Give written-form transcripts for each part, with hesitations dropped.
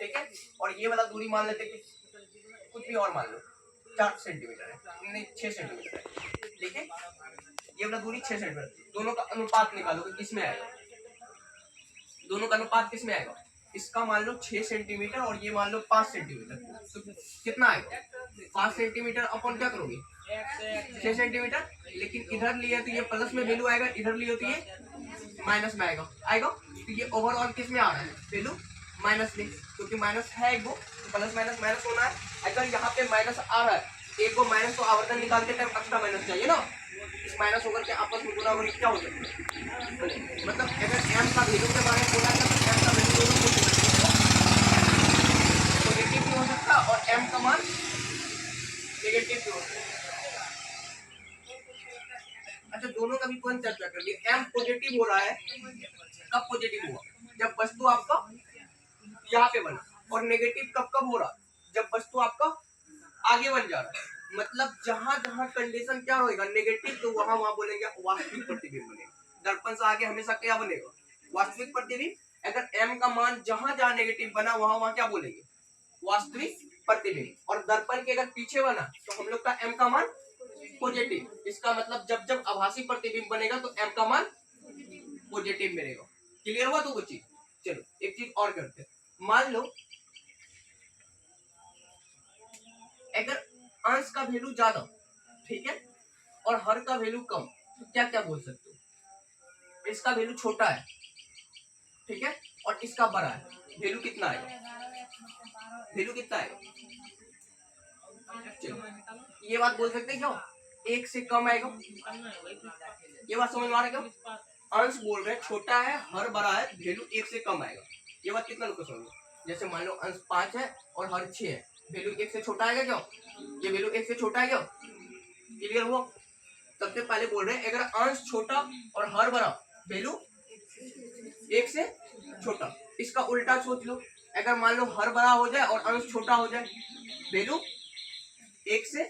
ठीक है। और ये वाला दूरी मान लेते कि कुछ भी और मान लो 4 सेंटीमीटर है, नहीं 6 सेंटीमीटर है, ठीक है। ये वाला दूरी 6 सेंटीमीटर, दोनों का अनुपात निकालो कि किसमें आएगा, दोनों का अनुपात किसमें आएगा। इसका मान लो 6 सेंटीमीटर और ये मान लो 5 सेंटीमीटर, तो कितना आएगा 5 सेंटीमीटर अपन क्या करोगे 6 सेंटीमीटर, लेकिन इधर लिए तो ये प्लस में वैल्यू आएगा, इधर लिए तो ये माइनस में आएगा आएगा, तो ये ओवरऑल किस में आ रहा है वैल्यू माइनस में, क्योंकि माइनस है एक वो, प्लस माइनस माइनस होना है। अगर यहाँ पे माइनस आ रहा है एक को माइनस, तो आवर्तन निकालते टाइम एक्स्ट्रा माइनस चाहिए ना, इस माइनस होकर के आपस में गुना होने क्या हो सकता है। मतलब अगर m का वैल्यू के बारे में बोला जाए तो m का वैल्यू दोनों पॉजिटिव भी हो सकता है और m का मान नेगेटिव भी हो सकता है। अच्छा, दोनों का भी कौन चर्चा कर लिया। m पॉजिटिव हो रहा है, कब पॉजिटिव हुआ जब वस्तु आपका यहाँ पे बना, और नेगेटिव कब कब हो रहा जब वस्तु आपका आगे बन जा रहा है। मतलब जहां जहां कंडीशन क्या होगा नेगेटिव, तो वहां वहां बोलेंगे वास्तविक प्रतिबिंब बनेगा। दर्पण से आगे हमेशा क्या बनेगा वास्तविक प्रतिबिंब। अगर m का मान जहां जहां नेगेटिव बना वहां वहां क्या बोलेंगे वास्तविक प्रतिबिंब। और दर्पण के अगर पीछे बना तो हम लोग का m का मान पॉजिटिव। इसका मतलब जब जब आभासी प्रतिबिंब बनेगा तो m का मान पॉजिटिव मिलेगा। क्लियर हुआ तो कुछ चीज। चलो एक चीज और करते हैं। मान लो अगर अंश का वैल्यू ज्यादा, ठीक है, और हर का वैल्यू कम, तो क्या क्या बोल सकते हो। इसका वैल्यू छोटा है, ठीक है, और इसका बड़ा है, वैल्यू कितना आएगा, वैल्यू कितना आएगा। चलो ये बात बोल सकते हैं क्यों, एक से कम आएगा। ये बात समझ में आ रहा है क्यों। अंश बोल रहे हैं छोटा है, हर बड़ा है, वैल्यू एक से कम आएगा। ये बात कितना लोग को समझ। जैसे मान लो अंश 5 है और हर 6 है, वैल्यू एक से छोटा आएगा क्यों, ये वैल्यू एक से छोटा है क्यों। क्लियर हुआ। सबसे पहले बोल रहे हैं अगर अंश छोटा और हर बड़ा, वैल्यू एक से छोटा। इसका उल्टा सोच लो, अगर मान लो हर बड़ा हो जाए और अंश छोटा हो जाए, वैल्यू एक से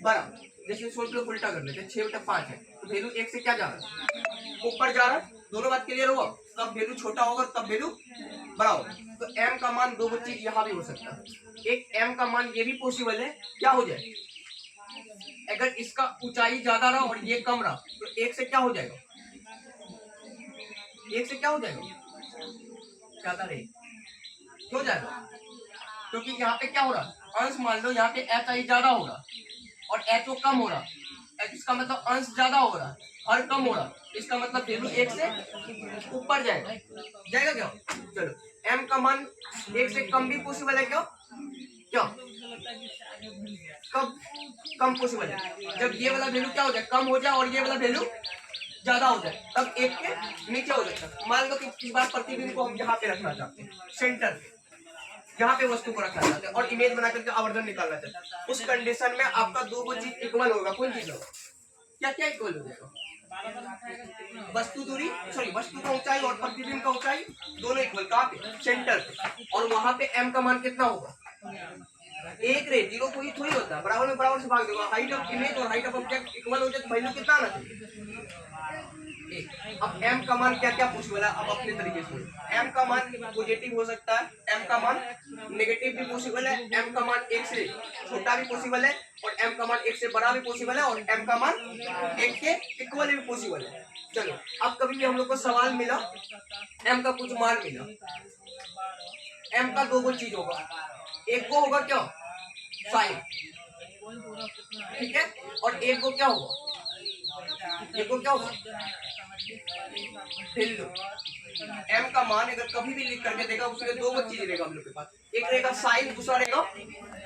बड़ा। जैसे सोच लो उल्टा कर लेते हैं, 6/5 है तो वैल्यू एक से क्या जा रहा है ऊपर जा रहा है। दोनों बात क्लियर हुआ। तब वैल्यू छोटा होगा तब वैल्यू बड़ा होगा। तो m का मान दो चीज यहाँ भी हो सकता है। एक m का मान ये भी पॉसिबल है क्या हो जाए, अगर इसका ऊंचाई ज्यादा रहा और ये कम रहा तो एक से क्या हो जाएगा, एक से क्या हो जाएगा ज्यादा रहे, क्यों जाएगा, क्योंकि यहाँ पे क्या हो रहा अंश, मान लो यहाँ पे h i ज्यादा हो रहा और h o कम हो रहा, इसका मतलब अंश ज्यादा हो रहा हर कम हो रहा, इसका मतलब वैल्यू एक से ऊपर जाएगा जाएगा क्या। चलो m का मान एक से कम भी पॉसिबल है क्यों, क्यों कब कम पॉसिबल है, जब ये वाला वैल्यू क्या हो जाए कम हो जाए और ये वाला वैल्यू ज्यादा हो जाए, तब एक के नीचे हो जाता। मान लो कि इस बार प्रतिबिंब को हम यहाँ पे रखना चाहते हैं, सेंटर पे, यहाँ पे वस्तु को रखना चाहते हैं और इमेज बना करके आवर्धन निकालना चाहते हैं। उस कंडीशन में आपका दो चीज इक्वल होगा, कौन चीज होगा, क्या क्या इक्वल हो जाएगा, वस्तु दूरी सॉरी वस्तु का ऊंचाई और प्रतिबिंब का ऊंचाई दोनों इक्वल, कहाँ पे सेंटर पे। और वहां पे m का मान कितना होगा, एक रे जीरो कोई थोड़ी होता है, बराबर में बराबर से भाग देगा। हाइट ऑफ इमेज और हाइट ऑफ ऑब्जेक्ट इक्वल हो जाए तो वैल्यू कितना आना चाहिए एक। अब m का मान क्या क्या पॉसिबल है, अब अपने तरीके से m का मान पॉजिटिव हो सकता है, m का मान नेगेटिव भी पॉसिबल है, m का मान एक से छोटा भी पॉसिबल है और m का मान एक से बड़ा भी पॉसिबल है और m का मान एक के इक्वल भी पॉसिबल है। चलो अब कभी भी हम लोग को सवाल मिला m का कुछ मान मिला, m का दो चीज होगा, एक को होगा क्या साइन, ठीक है, और एक को क्या होगा, एक को क्या होगा वैल्यू। m का मान अगर कभी भी लिख करके देगा उसमें दो चीज रहेगा हम लोग के पास, एक रहेगा साइन दूसरा रहेगा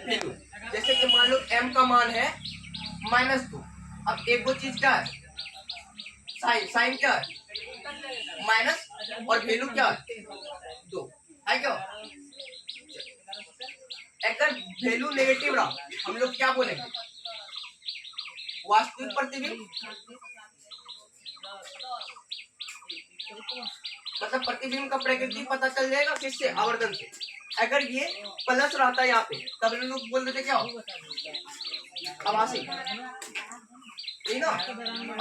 वैल्यू। जैसे कि मान लो m का मान है -2, अब एक वो चीज क्या है साइन, साइन क्या है माइनस और वैल्यू क्या है 2 है क्या। अगर वैल्यू नेगेटिव रहा हम लोग क्या बोलेंगे वास्तविक प्रतिबिंब, मतलब प्रतिबिंब का प्रकृति पता चल जाएगा किससे, आवर्धन से। अगर ये प्लस रहता है यहाँ पे तब लोग बोल देते क्या आभासी, ठीक ना,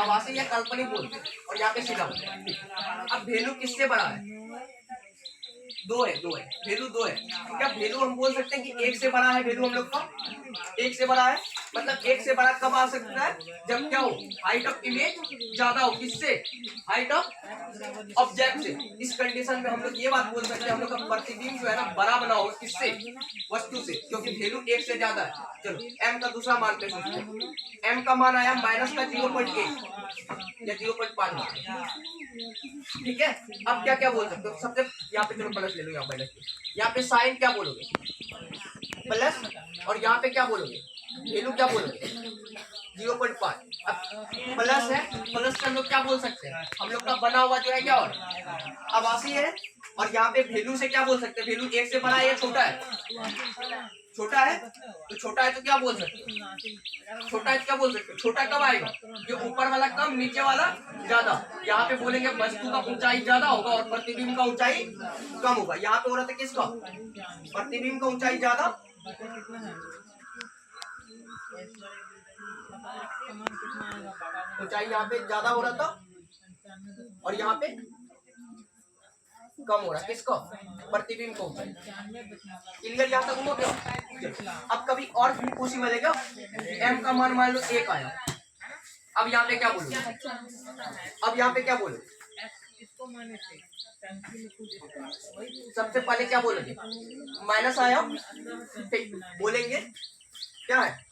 आभासी या काल्पनिक बोलते और यहाँ पे सीधा। अब वैल्यू किससे बड़ा है, दो है वैल्यू दो है। क्या वैल्यू हम बोल सकते हैं कि एक से बड़ा है वैल्यू हम लोग का, एक से बड़ा है मतलब एक से बड़ा कब आ सकता है, जब क्या हो, हाइट ऑफ इमेज ज्यादा हो, किससे, हाइट ऑफ ऑब्जेक्ट से। इस कंडीशन में हम लोग ये बात बोल सकते हैं हम लोग का प्रतिबिंब जो है ना बड़ा बना होगा, किससे, वस्तु से, क्योंकि वैल्यू एक से ज्यादा है। चलो m का दूसरा मान पे सोचते हैं, m का मान आया माइनस का 0.8 या 0.5, ठीक है। अब क्या क्या बोल सकते हो, सबसे यहाँ पे चलो प्लस ले लो, यहाँ माइनस, यहाँ पे साइन क्या बोलोगे, प्लस, और यहाँ पे क्या बोलोगे, वैल्यू क्या बोलोगे 0.5। अब प्लस है, प्लस से हम लोग क्या बोल सकते हैं, हम लोग का बना हुआ जो है क्या और आभासी है, और यहाँ पे वैल्यू से क्या बोल सकते हैं, वैल्यू एक से बड़ा है या छोटा है, छोटा है, तो छोटा है तो क्या बोल सकते हैं, छोटा है तो क्या बोल सकते हैं, छोटा कब आएगा, ये ऊपर वाला कम नीचे वाला ज्यादा। यहाँ पे बोलेंगे वस्तु का ऊंचाई ज्यादा होगा और प्रतिबिंब का ऊंचाई कम होगा। यहाँ पे हो रहा था किसका, प्रतिबिंब का ऊंचाई ज्यादा, ऊंचाई यहाँ पे ज्यादा हो रहा था और यहाँ पे कम हो रहा है, किसका, प्रतिबिंब को। क्लियर, यहाँ तक हो गया। अब कभी और भी पॉसिबल है क्या, m का मान मान लो 1 आया, अब यहाँ पे क्या बोलोगे, अब यहाँ पे क्या बोलोगे, सबसे पहले क्या बोलोगे, माइनस आया, ठीक, बोलेंगे क्या है,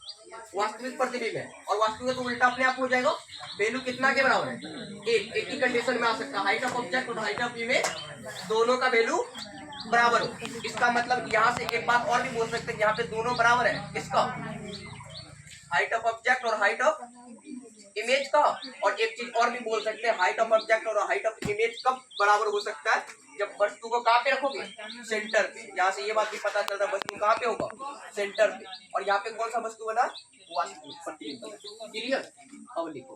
वास्तविक प्रतिबिंब है, और वास्तविक तो उल्टा अपने आप हो जाएगा, वैल्यू कितना के बराबर है, एक ही कंडीशन में आ सकता है, हाइट ऑफ ऑब्जेक्ट और हाइट ऑफ इमेज दोनों का वैल्यू बराबर हो। इसका मतलब यहाँ से एक बात और भी बोल सकते हैं, यहाँ पे दोनों बराबर है, किसका, हाइट ऑफ ऑब्जेक्ट और हाइट ऑफ इमेज का। और एक चीज और भी बोल सकते हैं, हाइट ऑफ ऑब्जेक्ट और हाइट ऑफ इमेज कब बराबर हो सकता है, जब वस्तु को कहाँ पे रखोगे, सेंटर पे। यहाँ से ये बात भी पता चलता है वस्तु कहाँ पे होगा, सेंटर पे, और यहाँ पे कौन सा वस्तु बना, वास्तविक प्रतिबिंब। क्लियर, अब लिखो।